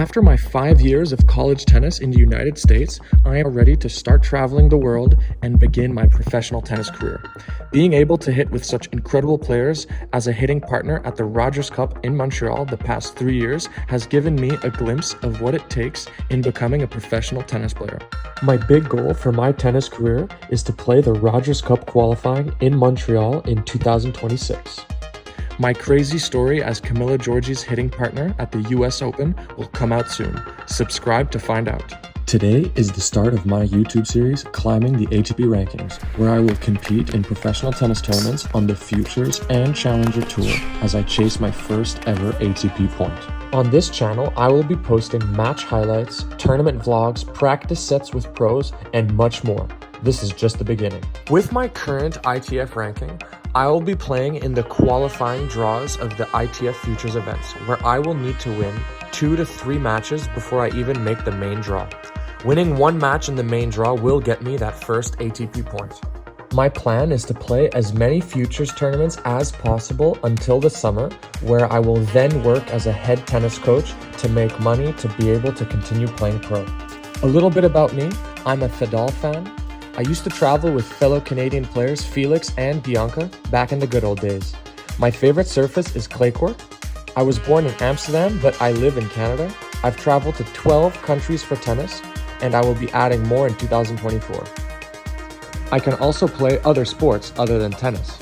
After my 5 years of college tennis in the United States, I am ready to start traveling the world and begin my professional tennis career. Being able to hit with such incredible players as a hitting partner at the Rogers Cup in Montreal the past 3 years has given me a glimpse of what it takes in becoming a professional tennis player. My big goal for my tennis career is to play the Rogers Cup qualifying in Montreal in 2026. My crazy story as Camilla Giorgi's hitting partner at the US Open will come out soon. Subscribe to find out. Today is the start of my YouTube series, Climbing the ATP Rankings, where I will compete in professional tennis tournaments on the Futures and Challenger Tour as I chase my first ever ATP point. On this channel, I will be posting match highlights, tournament vlogs, practice sets with pros, and much more. This is just the beginning. With my current ITF ranking, I will be playing in the qualifying draws of the ITF Futures events, where I will need to win 2 to 3 matches before I even make the main draw. Winning 1 match in the main draw will get me that first ATP point. My plan is to play as many Futures tournaments as possible until the summer, where I will then work as a head tennis coach to make money to be able to continue playing pro. A little bit about me, I'm a Fedal fan. I used to travel with fellow Canadian players Felix and Bianca back in the good old days. My favorite surface is clay court. I was born in Amsterdam, but I live in Canada. I've traveled to 12 countries for tennis, and I will be adding more in 2024. I can also play other sports other than tennis.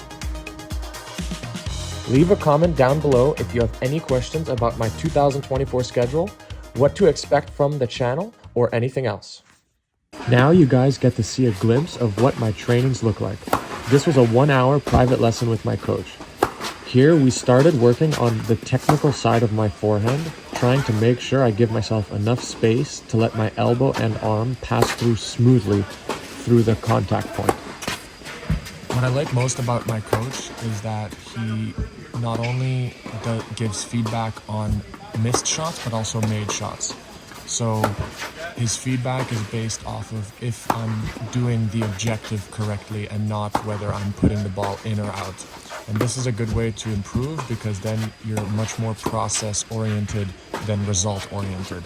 Leave a comment down below if you have any questions about my 2024 schedule, what to expect from the channel, or anything else. Now you guys get to see a glimpse of what my trainings look like. This was a 1-hour private lesson with my coach. Here we started working on the technical side of my forehand, trying to make sure I give myself enough space to let my elbow and arm pass through smoothly through the contact point. What I like most about my coach is that he not only gives feedback on missed shots, but also made shots. So his feedback is based off of if I'm doing the objective correctly and not whether I'm putting the ball in or out. And this is a good way to improve because then you're much more process-oriented than result-oriented.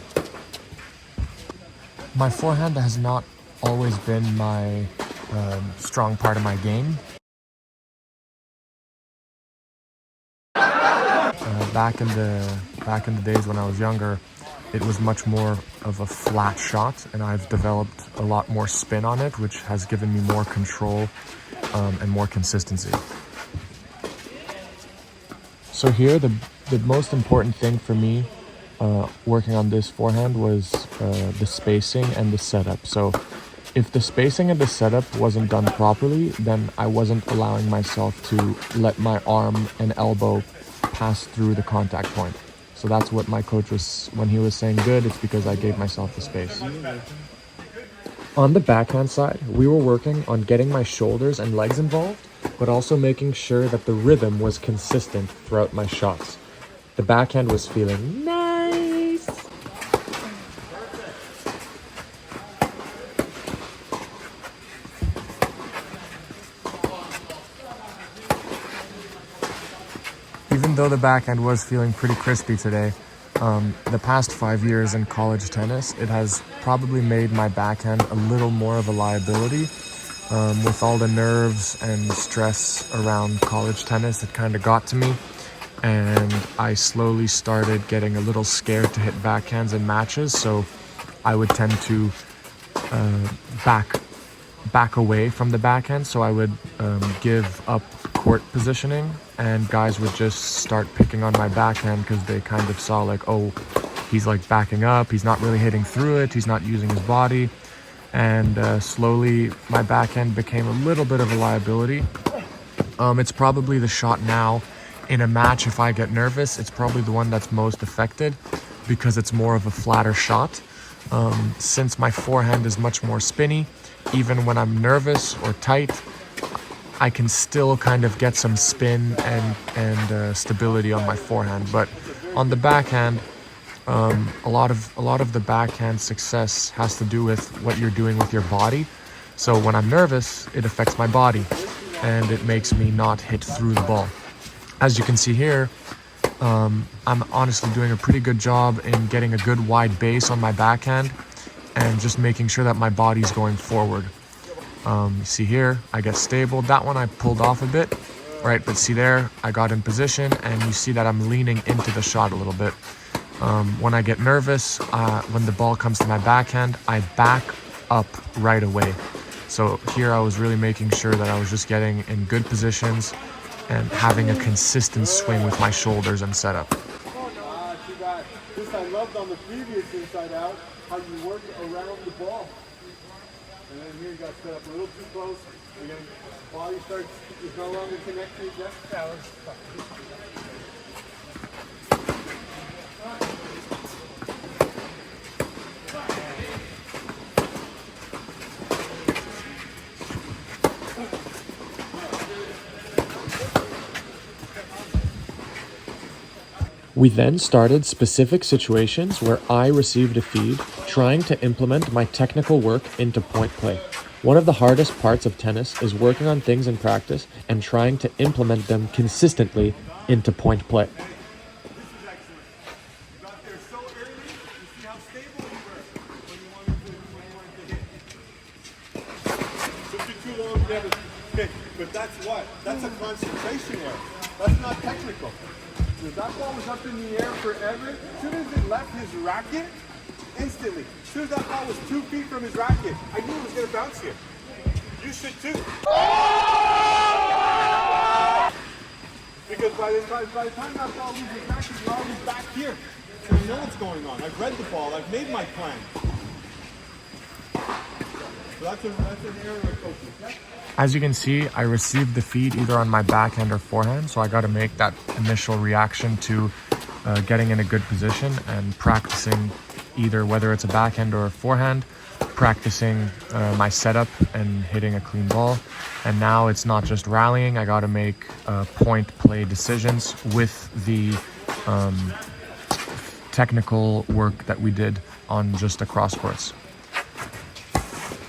My forehand has not always been my strong part of my game. Back in the days when I was younger, it was much more of a flat shot, and I've developed a lot more spin on it, which has given me more control and more consistency. So here, the most important thing for me working on this forehand was the spacing and the setup. So if the spacing and the setup wasn't done properly, then I wasn't allowing myself to let my arm and elbow pass through the contact point. So that's what my coach was, when he was saying good, it's because I gave myself the space. On the backhand side, we were working on getting my shoulders and legs involved, but also making sure that the rhythm was consistent throughout my shots. The backhand was feeling nice. Even though the backhand was feeling pretty crispy today, the past 5 years in college tennis, it has probably made my backhand a little more of a liability. With all the nerves and stress around college tennis, it kind of got to me. And I slowly started getting a little scared to hit backhands in matches. So I would tend to back away from the backhand. So I would give up court positioning, and guys would just start picking on my backhand because they kind of saw like, oh, he's like backing up, he's not really hitting through it, he's not using his body. And slowly my backhand became a little bit of a liability. It's probably the shot now in a match, if I get nervous, it's probably the one that's most affected because it's more of a flatter shot. Since my forehand is much more spinny, even when I'm nervous or tight, I can still kind of get some spin and stability on my forehand. But on the backhand, a lot of the backhand success has to do with what you're doing with your body. So when I'm nervous, it affects my body and it makes me not hit through the ball. As you can see here, I'm honestly doing a pretty good job in getting a good wide base on my backhand and just making sure that my body's going forward. You see here, I get stable. That one I pulled off a bit, right? But see there, I got in position, and you see that I'm leaning into the shot a little bit. When I get nervous, when the ball comes to my backhand, I back up right away. So here I was really making sure that I was just getting in good positions and having a consistent swing with my shoulders and setup. Too bad. This I loved on the previous inside out, how you work around the ball. And then here you got set up a little too close. Again, body starts, is no longer connected. Yeah, We then started specific situations where I received a feed, trying to implement my technical work into point play. One of the hardest parts of tennis is working on things in practice and trying to implement them consistently into point play. Okay, but that's what? That's a concentration way. That's not technical. If that ball was up in the air forever, as soon as it left his racket, instantly, as soon as that ball was 2 feet from his racket, I knew it was going to bounce here. You should too. Because by the time that ball leaves his racket, you're already back here. So you know what's going on. I've read the ball. I've made my plan. So that's an area of coaching. As you can see, I received the feed either on my backhand or forehand, so I got to make that initial reaction to getting in a good position and practicing either whether it's a backhand or a forehand, practicing my setup and hitting a clean ball. And now it's not just rallying, I got to make point play decisions with the technical work that we did on just the cross courts.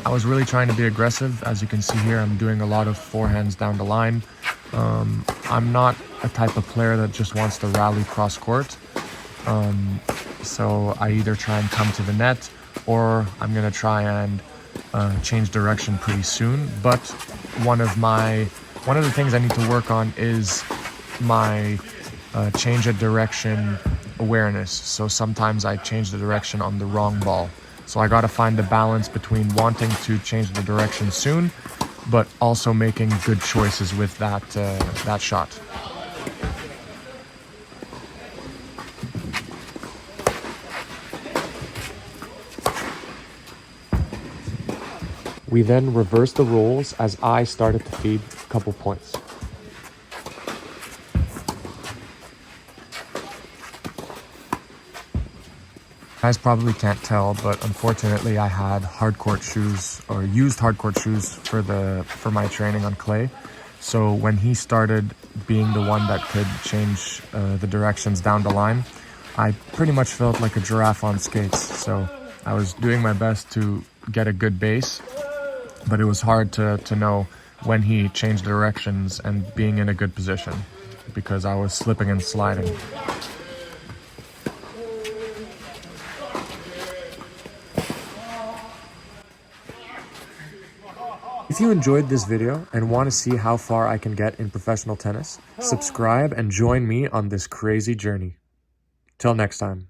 I was really trying to be aggressive. As you can see here, I'm doing a lot of forehands down the line. I'm not a type of player that just wants to rally cross court. So I either try and come to the net, or I'm gonna try and change direction pretty soon. But one of the things I need to work on is my change of direction awareness. So sometimes I change the direction on the wrong ball. So I got to find the balance between wanting to change the direction soon, but also making good choices with that shot. We then reversed the roles as I started to feed a couple points. You guys probably can't tell, but unfortunately I had hard court shoes, or used hard court shoes for my training on clay. So when he started being the one that could change the directions down the line, I pretty much felt like a giraffe on skates. So I was doing my best to get a good base, but it was hard to know when he changed directions and being in a good position because I was slipping and sliding. If you enjoyed this video and want to see how far I can get in professional tennis, subscribe and join me on this crazy journey. Till next time.